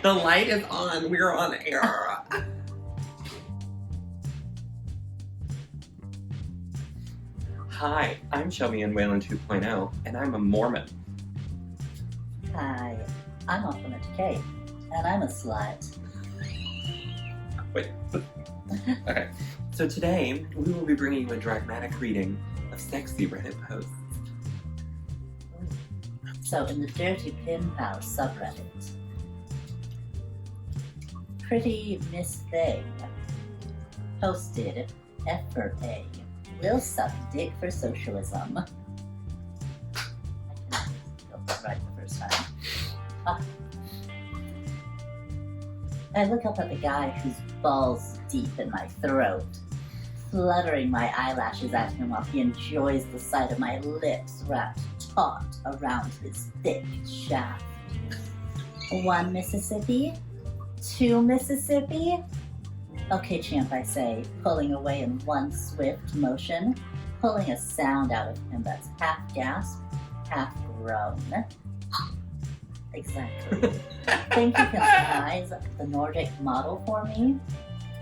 The light is on. We're on air. Hi, I'm ShelbyAnn Waylon 2.0, and I'm a Mormon. Hi, I'm Opulent DeKay, and I'm a slut. Wait. Okay. So today, we will be bringing you a Drag-Matic reading of sexy Reddit posts. So in the Dirty Pin Pal subreddit, Pretty Miss Thing posted F for A. Will suck dick for socialism. I cannot go right the first time. I look up at the guy whose balls deep in my throat, fluttering my eyelashes at him while he enjoys the sight of my lips wrapped taut around his thick shaft. 1 Mississippi? 2 Mississippi? Okay, champ, I say, pulling away in one swift motion, pulling a sound out of him that's half gasp, half groan. Exactly. Think you can size the Nordic model for me?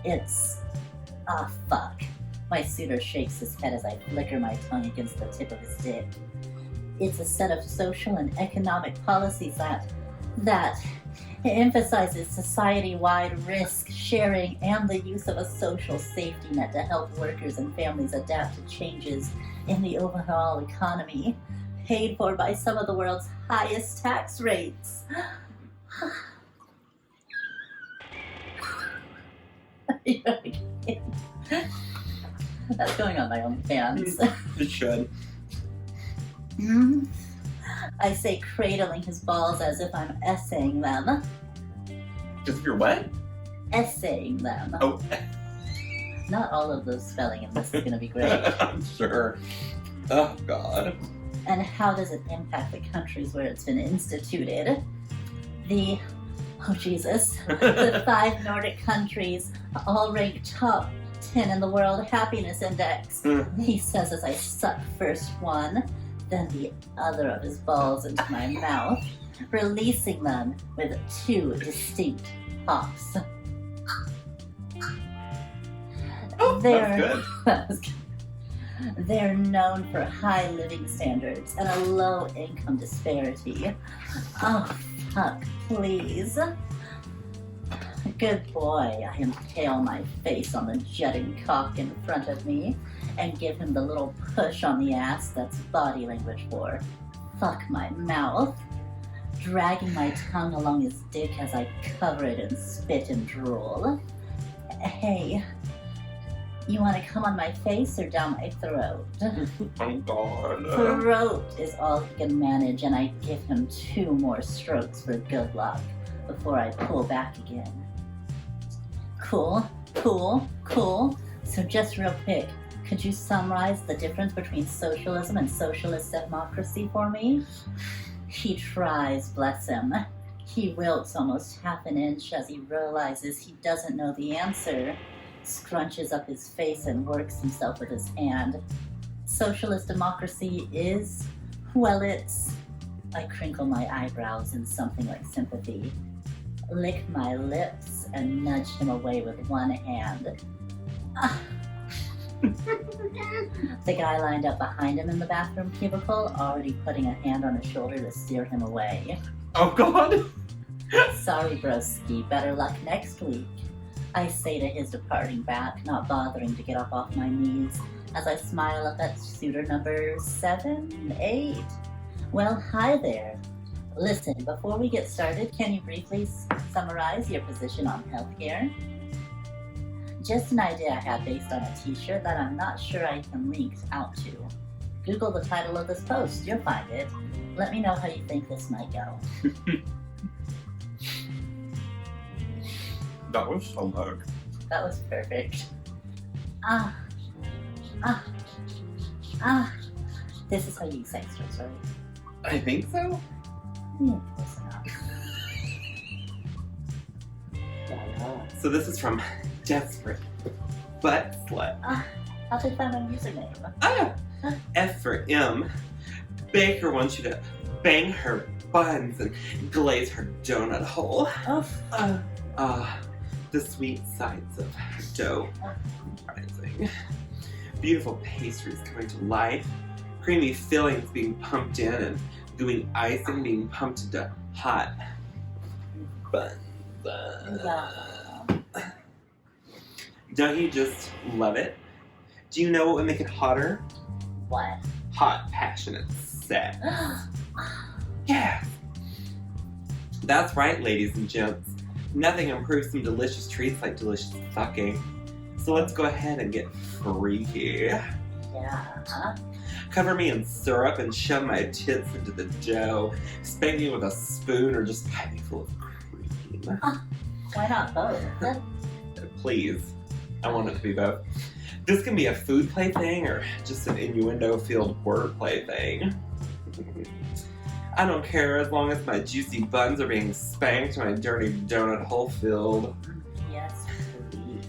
It's... fuck. My suitor shakes his head as I flicker my tongue against the tip of his dick. It's a set of social and economic policies that emphasizes society-wide risk sharing and the use of a social safety net to help workers and families adapt to changes in the overall economy, paid for by some of the world's highest tax rates. That's going on my OnlyFans. It should. I say, cradling his balls as if I'm essaying them. Just your what? Essaying them. Oh. Not all of those spelling in this is going to be great. I'm sure. Oh, God. And how does it impact the countries where it's been instituted? The 5 Nordic countries all rank top 10 in the World Happiness Index. He says as I suck first one, then the other of his balls into my mouth, releasing them with 2 distinct pops. Oh, that's good. That was good. They're known for high living standards and a low income disparity. Oh, fuck, please. Good boy, I impale my face on the jutting cock in front of me and give him the little push on the ass that's body language for fuck my mouth, dragging my tongue along his dick as I cover it in spit and drool. Hey, you want to come on my face or down my throat? Oh, God. Throat is all he can manage, and I give him 2 more strokes for good luck before I pull back again. Cool. So just real quick, could you summarize the difference between socialism and socialist democracy for me? He tries, bless him. He wilts almost half an inch as he realizes he doesn't know the answer, scrunches up his face and works himself with his hand. Socialist democracy is, well, it's... I crinkle my eyebrows in something like sympathy, lick my lips, and nudge him away with one hand. The guy lined up behind him in the bathroom cubicle, already putting a hand on his shoulder to steer him away. Oh, God. Sorry, broski, better luck next week, I say to his departing back, not bothering to get up off my knees, as I smile up at suitor number 7, 8. Well, hi there. Listen, before we get started, can you briefly summarize your position on healthcare? Just an idea I had based on a t-shirt that I'm not sure I can link out to. Google the title of this post, you'll find it. Let me know how you think this might go. That was so loud. That was perfect. This is how you use sex jokes, right? I think so. Yeah, close enough. So this is from Desperate Butt Slut. How'd they find my username? F for M. Baker wants you to bang her buns and glaze her donut hole. Oh, The sweet sides of dough rising. Beautiful pastries coming to life. Creamy fillings being pumped in and gooey icing being pumped into hot buns. yeah. Don't you just love it? Do you know what would make it hotter? What? Hot, passionate sex. Yeah. That's right, ladies and gents. Nothing improves some delicious treats like delicious fucking. So let's go ahead and get freaky. Yeah. Cover me in syrup and shove my tits into the dough. Spank me with a spoon or just pipe me full of cream. Why not both? Please. I want it to be both. This can be a food play thing or just an innuendo-filled wordplay thing. I don't care as long as my juicy buns are being spanked and my dirty donut hole filled. Yes, please.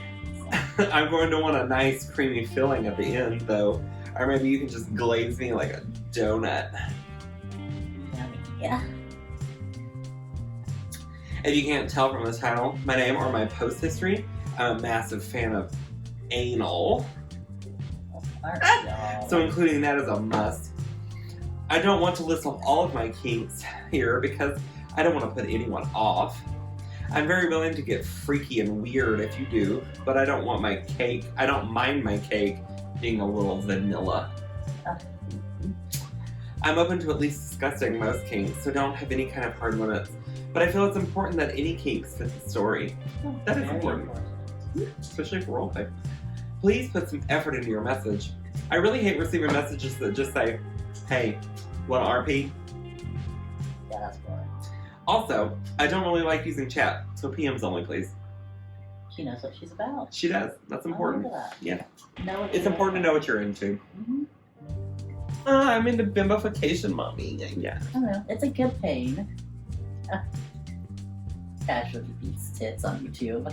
I'm going to want a nice creamy filling at the end though. Or maybe you can just glaze me like a donut. Yummy. Yeah. If you can't tell from the title, my name, or my post history, I'm a massive fan of anal. Aren't y'all? So including that is a must. I don't want to list off all of my kinks here because I don't want to put anyone off. I'm very willing to get freaky and weird if you do, but I don't want my cake, I don't mind my cake being a little vanilla. I'm open to at least discussing most kinks, so don't have any kind of hard limits. But I feel it's important that any kinks fit the story. That is Very important. Especially for roleplay. Please put some effort into your message. I really hate receiving messages that just say, hey, want RP? Yeah, that's boring. Also, I don't really like using chat, so PMs only, please. She knows what she's about. She does. That's important. Look at that. Yeah. Know what It's you're important to know what you're into. Mm-hmm. I'm into bimbofication, mommy. Yeah. I don't know. It's a good pain. Casually beats tits on YouTube.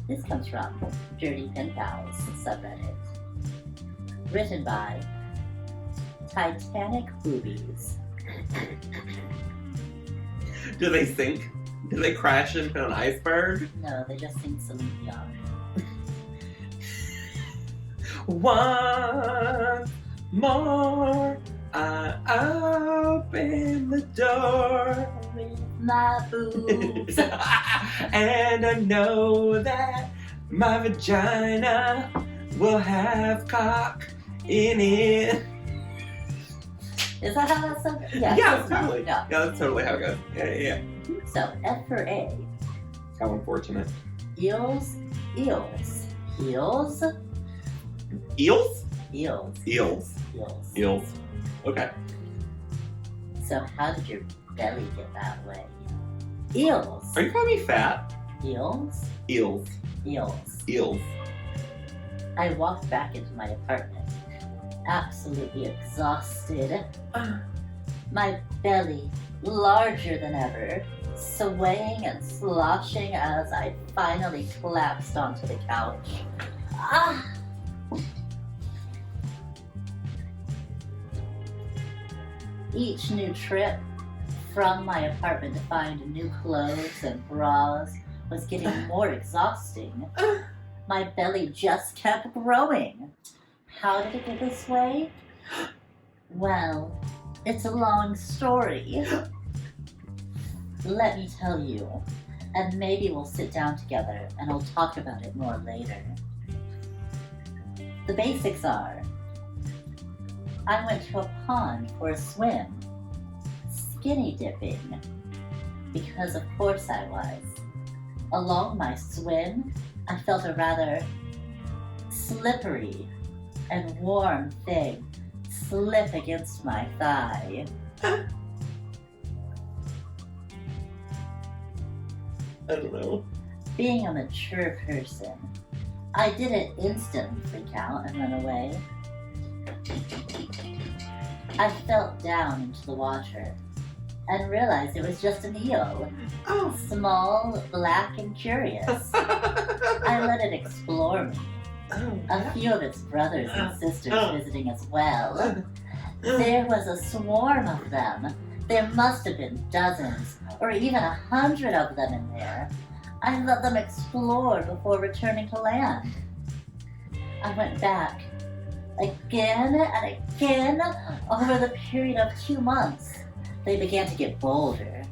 This comes from Dirty Pen Pals subreddit. Written by Titanic Boobies. Do they sink? Do they crash into an iceberg? No, they just sing Celine Dion. Once more, I open the door. With my boobs. And I know that my vagina will have cock in it. Is that how that's done? Yeah, Yeah, close enough. totally. Yeah. Yeah, that's totally how it goes. Yeah. So, F for A. How unfortunate. Eels, eels. Eels, Eels? eels, Eels. eels. Eels. Okay. So, how did your belly get that way? Eels. Are you calling me fat? Eels, Eels. eels. Eels. I walked back into my apartment, absolutely exhausted. My belly larger than ever, swaying and sloshing as I finally collapsed onto the couch. Ah! Each new trip from my apartment to find new clothes and bras was getting more exhausting. My belly just kept growing. How did it get this way? Well, it's a long story. Let me tell you, and maybe we'll sit down together and I'll talk about it more later. The basics are, I went to a pond for a swim, skinny dipping, because of course I was. Along my swim, I felt a rather slippery and warm thing slip against my thigh. I don't know. Being a mature person, I didn't instantly freak out and run away. I fell down into the water and realized it was just an eel. Oh. Small, black, and curious. I let it explore me. A few of its brothers and sisters visiting as well. There was a swarm of them. There must have been dozens, or even 100 of them in there. I let them explore before returning to land. I went back again and again over the period of 2 months. They began to get bolder.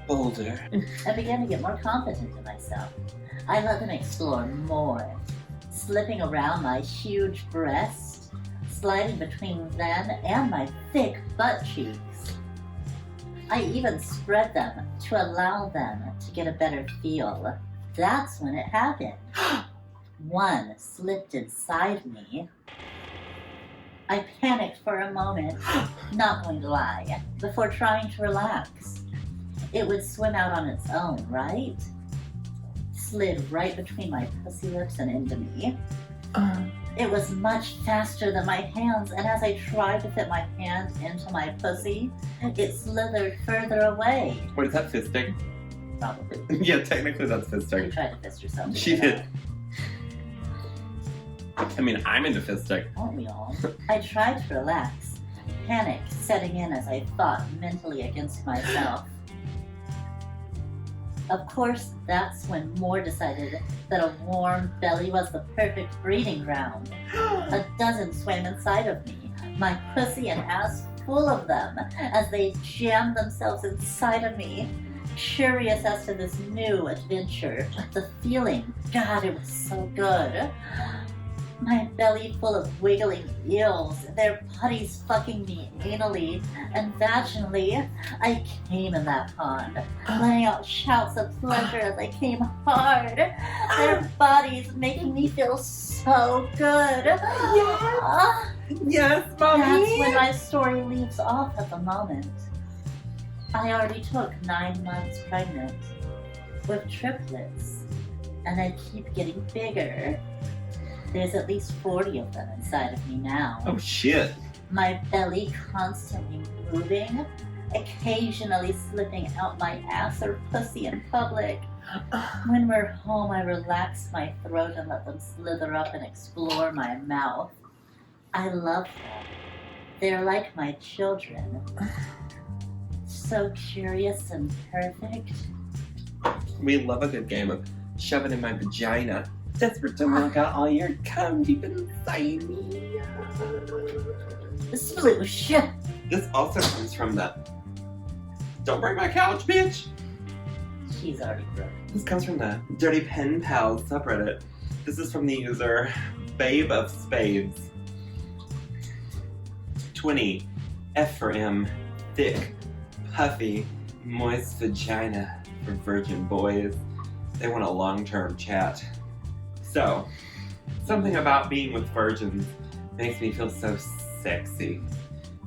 Bolder. I began to get more confident in myself. I let them explore more, slipping around my huge breast, sliding between them and my thick butt cheeks. I even spread them to allow them to get a better feel. That's when it happened. One slipped inside me. I panicked for a moment, not going to lie, before trying to relax. It would swim out on its own, right? Slid right between my pussy lips and into me. It was much faster than my hands, and as I tried to fit my hand into my pussy, it slithered further away. Wait, is that fisting? Probably. Yeah, technically that's She fisting. tried to fist herself. She did. I mean, I'm into fisting. Aren't we all? I tried to relax, panic setting in as I fought mentally against myself. Of course, that's when Moore decided that a warm belly was the perfect breeding ground. A dozen swam inside of me, my pussy and ass full of them, as they jammed themselves inside of me. Curious as to this new adventure, the feeling, God, it was so good. My belly full of wiggling eels, their putties fucking me anally and vaginally. I came in that pond, letting out shouts of pleasure as I came hard. Their bodies making me feel so good. Yes, mommy! That's when my story leaves off at the moment. I already took 9 months pregnant with triplets, and I keep getting bigger. There's at least 40 of them inside of me now. Oh, shit. My belly constantly moving, occasionally slipping out my ass or pussy in public. When we're home, I relax my throat and let them slither up and explore my mouth. I love them. They're like my children. So curious and perfect. We love a good game of shove it in my vagina. Desperate to work out all your cum deep inside me. Sploosh. This also comes from the don't break my couch, bitch. She's already broken. This comes from the Dirty Pen Pals subreddit. This is from the user Babe of Spades. 20. F for M. Thick, puffy, moist vagina for virgin boys. They want a long-term chat. So, something about being with virgins makes me feel so sexy.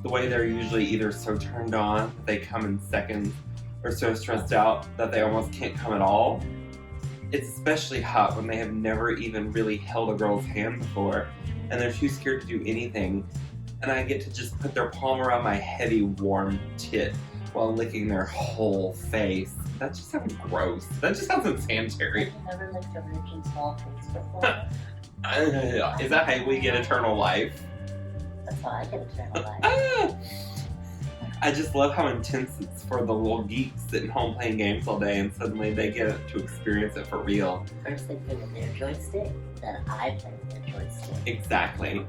The way they're usually either so turned on that they come in seconds, or so stressed out that they almost can't come at all. It's especially hot when they have never even really held a girl's hand before, and they're too scared to do anything, and I get to just put their palm around my heavy, warm tit while licking their whole face. That just sounds gross. That just sounds unsanitary. Have you never licked a virgin small face before? Is that how we get eternal life? That's how I get eternal life. I just love how intense it's for the little geeks sitting home playing games all day and suddenly they get to experience it for real. First they play with their joystick, then I play with their joystick. Exactly.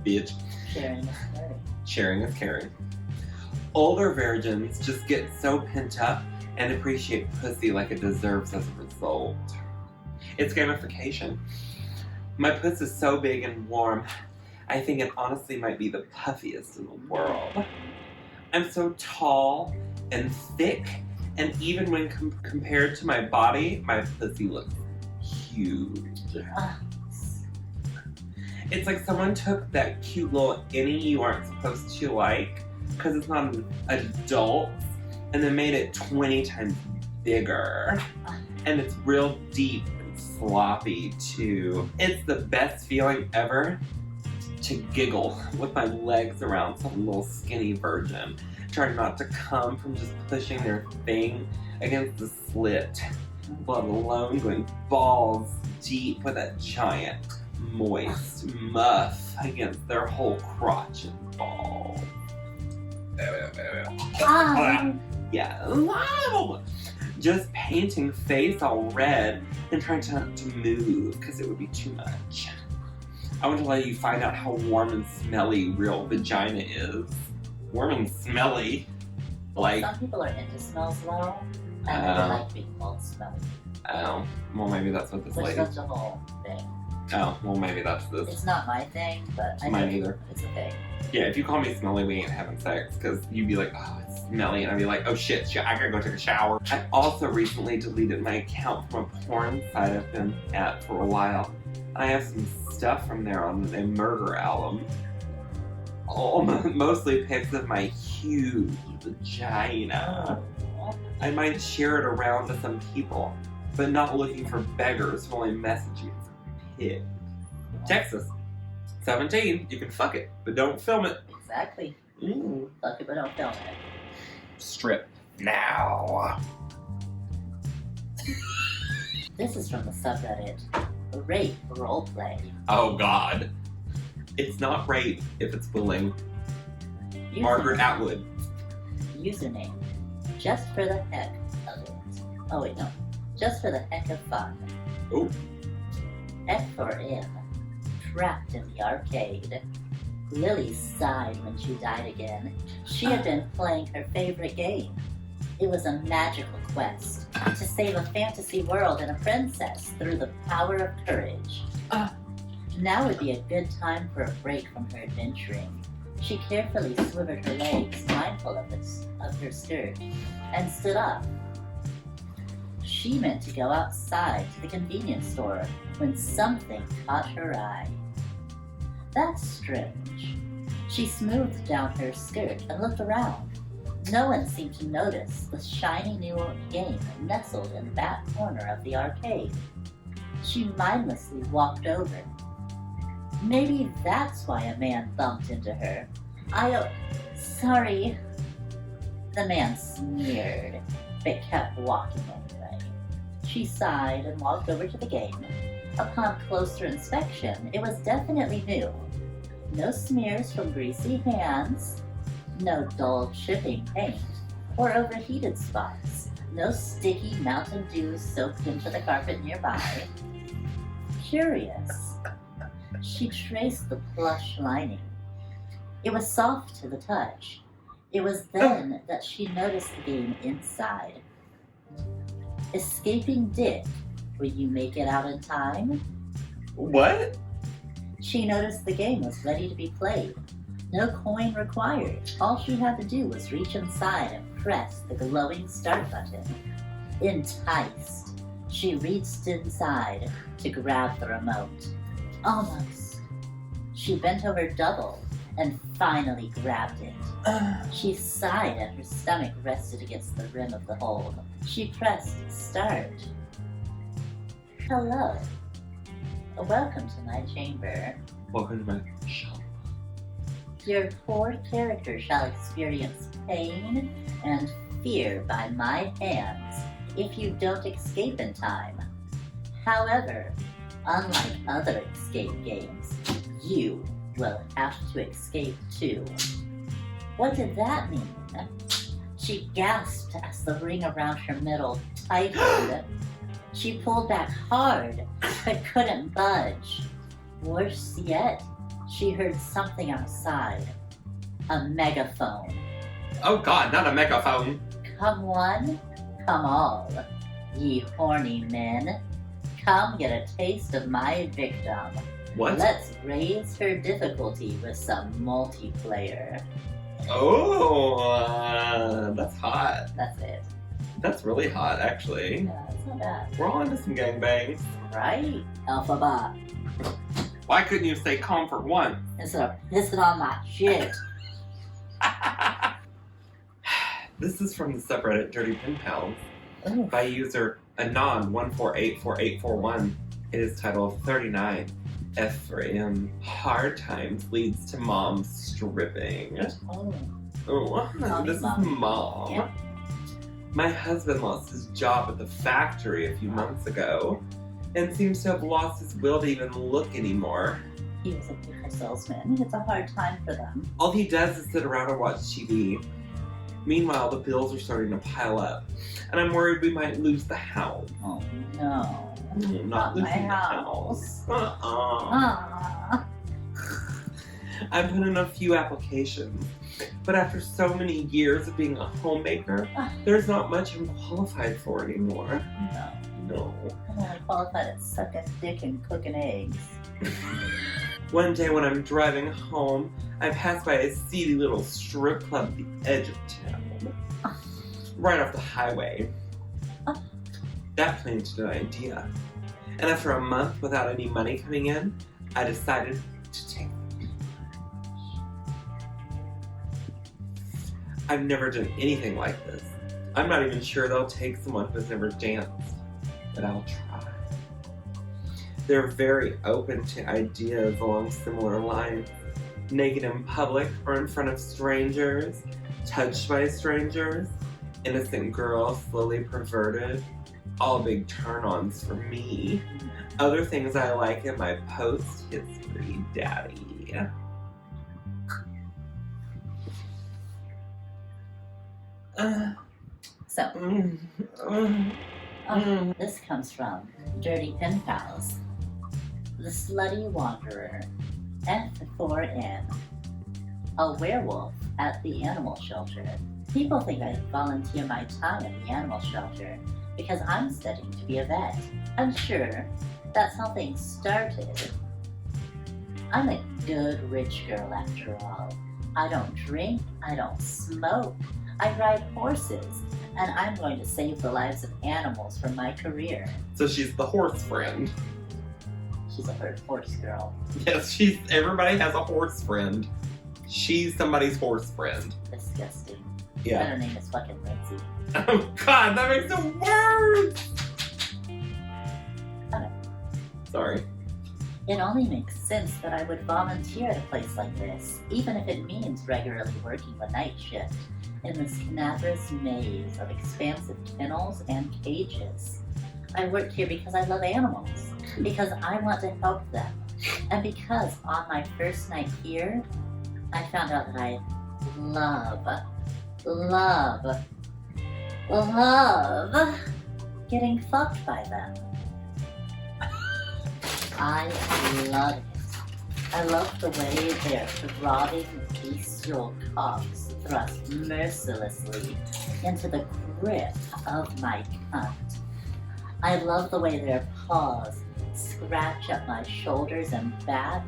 Bitch. Sharing is caring. Sharing is caring. Older virgins just get so pent up and appreciate pussy like it deserves as a result. It's gamification. My puss is so big and warm, I think it honestly might be the puffiest in the world. I'm so tall and thick, and even when compared to my body, my pussy looks huge. It's like someone took that cute little innie you aren't supposed to like, because it's not an adult, and then made it 20 times bigger. And it's real deep and sloppy too. It's the best feeling ever to giggle with my legs around some little skinny virgin, trying not to come from just pushing their thing against the slit, let alone going balls deep with that giant moist muff against their whole crotch and balls. Ah, just painting face all red and trying to move because it would be too much. I want to let you find out how warm and smelly real vagina is. Warm and smelly. Like, some people are into smells though, and they like being called smelly. Oh, well maybe that's what this Which lady. that's a whole thing. Oh, well maybe that's this. It's not my thing, but I Mine think either. it's a thing. Yeah, if you call me smelly, we ain't having sex, because you'd be like, oh, it's smelly, and I'd be like, oh shit, I gotta go take a shower. I also recently deleted my account from a porn site I've been at for a while. I have some stuff from there on a murder album. Mostly pics of my huge vagina. I might share it around to some people, but not looking for beggars who only message you for pics. Texas. 17, you can fuck it, but don't film it. Exactly. Fuck it, but don't film it. Strip. Now. This is from the subreddit Rape Roleplay. Oh god. It's not rape if it's willing. Margaret Atwood. Username. Just for the heck of it. Oh wait, no. Just for the heck of fun. Oh. F for in. Trapped in the arcade. Lily sighed when she died again. She had been playing her favorite game. It was a magical quest to save a fantasy world and a princess through the power of courage. Now would be a good time for a break from her adventuring. She carefully swivered her legs, mindful of her skirt, and stood up. She meant to go outside to the convenience store when something caught her eye. That's strange. She smoothed down her skirt and looked around. No one seemed to notice the shiny new game nestled in the back corner of the arcade. She mindlessly walked over. Maybe that's why a man bumped into her. Sorry. The man sneered, but kept walking anyway. She sighed and walked over to the game. Upon closer inspection, it was definitely new. No smears from greasy hands, no dull chipping paint, or overheated spots, no sticky Mountain Dew soaked into the carpet nearby. Curious. She traced the plush lining. It was soft to the touch. It was then that she noticed the game inside. Escaping Dick. Will you make it out in time? What? She noticed the game was ready to be played. No coin required. All she had to do was reach inside and press the glowing start button. Enticed, she reached inside to grab the remote. Almost. She bent over double and finally grabbed it. She sighed and her stomach rested against the rim of the hole. She pressed start. Hello. Welcome to my chamber. Welcome to my shop. Your poor character shall experience pain and fear by my hands if you don't escape in time. However, unlike other escape games, you will have to escape too. What did that mean? She gasped as the ring around her middle tightened. She pulled back hard, but couldn't budge. Worse yet, she heard something outside. A megaphone. Oh god, not a megaphone. Come one, come all, ye horny men. Come get a taste of my victim. What? Let's raise her difficulty with some multiplayer. Oh, that's hot. That's it. That's really hot, actually. Yeah, it's not bad. We're all into some gangbangs. Right? Alphabet. Why couldn't you say comfort one? Instead of pissing on my shit. This is from the subreddit Dirty Pen Pals Ooh. by user Anon14848841. It is titled 39. F for M. Hard times leads to mom stripping. Oh. Oh, this is mom. Yeah. My husband lost his job at the factory a few months ago and seems to have lost his will to even look anymore. He was a paper salesman. It's a hard time for them. All he does is sit around and watch TV. Meanwhile, the bills are starting to pile up, and I'm worried we might lose the house. Oh no. Not my losing the house. house. I've put in a few applications, but after so many years of being a homemaker, there's not much I'm qualified for anymore. No. I'm only qualified at sucking dick and cooking eggs. One day when I'm driving home, I pass by a seedy little strip club at the edge of town. Right off the highway. That planted an idea. And after a month without any money coming in, I decided to take it. I've never done anything like this. I'm not even sure they'll take someone who has never danced, but I'll try. They're very open to ideas along similar lines. Naked in public or in front of strangers, touched by strangers, innocent girls slowly perverted. All big turn-ons for me. Other things I like in my post-history daddy. This comes from Dirty Pen Pals. The Slutty Wanderer, F4N. A werewolf at the animal shelter. People think I volunteer my time at the animal shelter because I'm studying to be a vet. I'm sure that's how things started. I'm a good rich girl after all. I don't drink, I don't smoke, I ride horses, and I'm going to save the lives of animals for my career. So she's the horse friend. She's a horse girl. Yes, everybody has a horse friend. She's somebody's horse friend. Disgusting. Yeah. Her name is fucking Lindsay. Oh god, that makes it worse! Sorry. It only makes sense that I would volunteer at a place like this, even if it means regularly working the night shift in this cadaverous maze of expansive kennels and cages. I work here because I love animals, because I want to help them, and because on my first night here, I found out that I love getting fucked by them. I love it. I love the way their throbbing bestial cocks thrust mercilessly into the grip of my cunt. I love the way their paws scratch up my shoulders and back.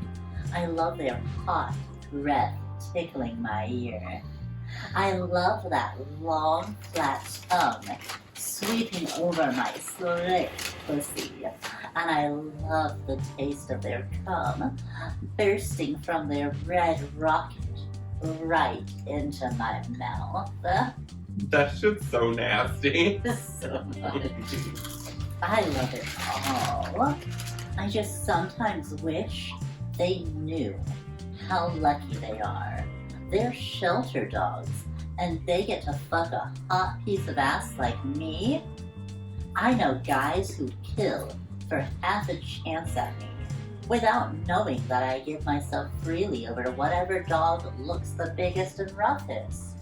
I love their hot breath tickling my ear. I love that long, flat tongue sweeping over my slick pussy. And I love the taste of their cum bursting from their red rocket right into my mouth. That shit's so nasty. So much. I love it all. I just sometimes wish they knew how lucky they are. They're shelter dogs, and they get to fuck a hot piece of ass like me. I know guys who'd kill for half a chance at me, without knowing that I give myself freely over to whatever dog looks the biggest and roughest.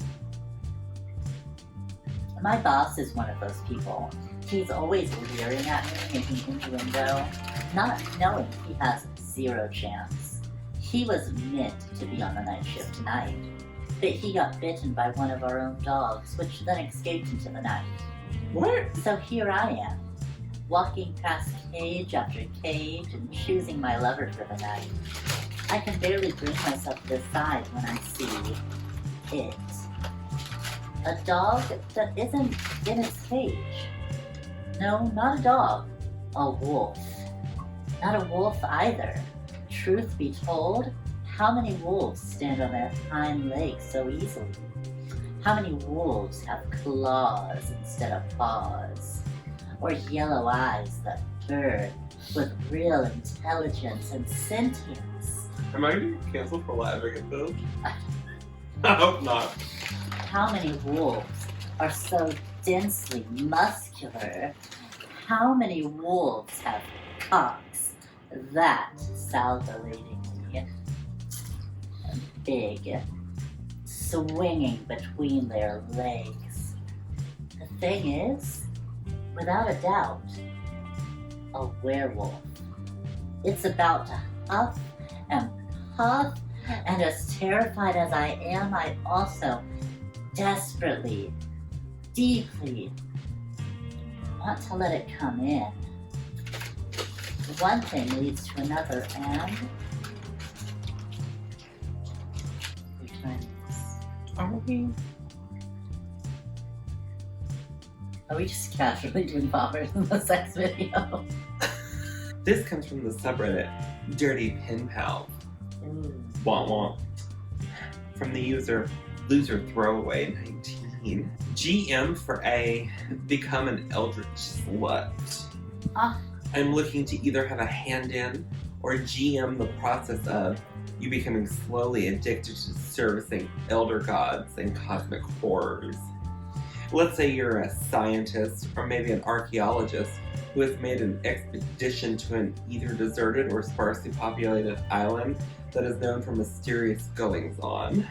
My boss is one of those people. He's always leering at me, making innuendo, not knowing he has zero chance. He was meant to be on the night shift tonight, but he got bitten by one of our own dogs, which then escaped into the night. What? So here I am, walking past cage after cage and choosing my lover for the night. I can barely bring myself to decide when I see it. A dog that isn't in its cage. No, not a dog. A wolf. Not a wolf either. Truth be told, how many wolves stand on their hind legs so easily? How many wolves have claws instead of paws? Or yellow eyes that burn with real intelligence and sentience? Am I going to get canceled for laughing at this? I hope not. How many wolves are so densely muscular? How many wolves have cocks that salivating? and big, swinging between their legs. The thing is, without a doubt, a werewolf. It's about to huff and puff, and as terrified as I am, I also desperately, deeply want to let it come in. One thing leads to another, and return this. Are we just casually doing boppers in the sex video? This comes from the subreddit Dirty Pen Pal. Ooh. Womp womp. From the user Loser Throwaway 19. GM for a become an eldritch slut. I'm looking to either have a hand in or GM the process of you becoming slowly addicted to servicing elder gods and cosmic horrors. Let's say you're a scientist or maybe an archaeologist who has made an expedition to an either deserted or sparsely populated island that is known for mysterious goings-on.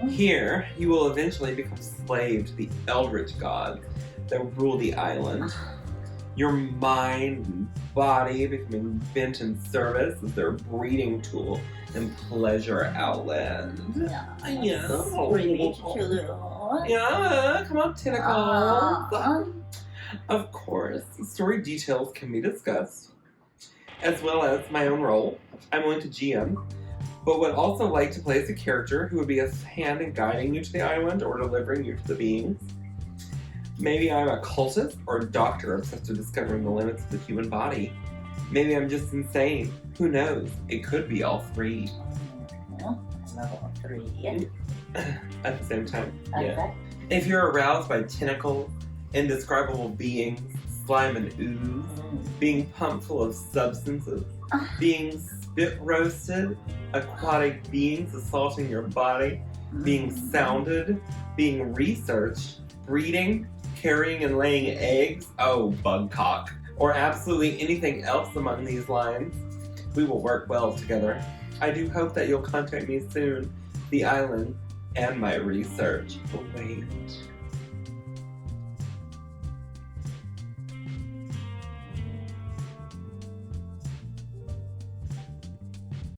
Here, you will eventually become slave to the eldritch gods that rule the island. Your mind and body becoming bent in service as their breeding tool and pleasure outlet. Yeah, come on, tentacles. Of course, story details can be discussed, as well as my own role. I'm willing to GM, but would also like to play as a character who would be a hand in guiding you to the island or delivering you to the beings. Maybe I'm a cultist or a doctor obsessed with discovering the limits of the human body. Maybe I'm just insane. Who knows? It could be all three. Level 3. At the same time. Okay. Yeah. If you're aroused by tentacles, indescribable beings, slime and ooze, being pumped full of substances, being spit roasted, aquatic beings assaulting your body, being sounded, being researched, breeding, carrying and laying eggs, oh, bug cock, or absolutely anything else among these lines, we will work well together. I do hope that you'll contact me soon, the island, and my research. Wait.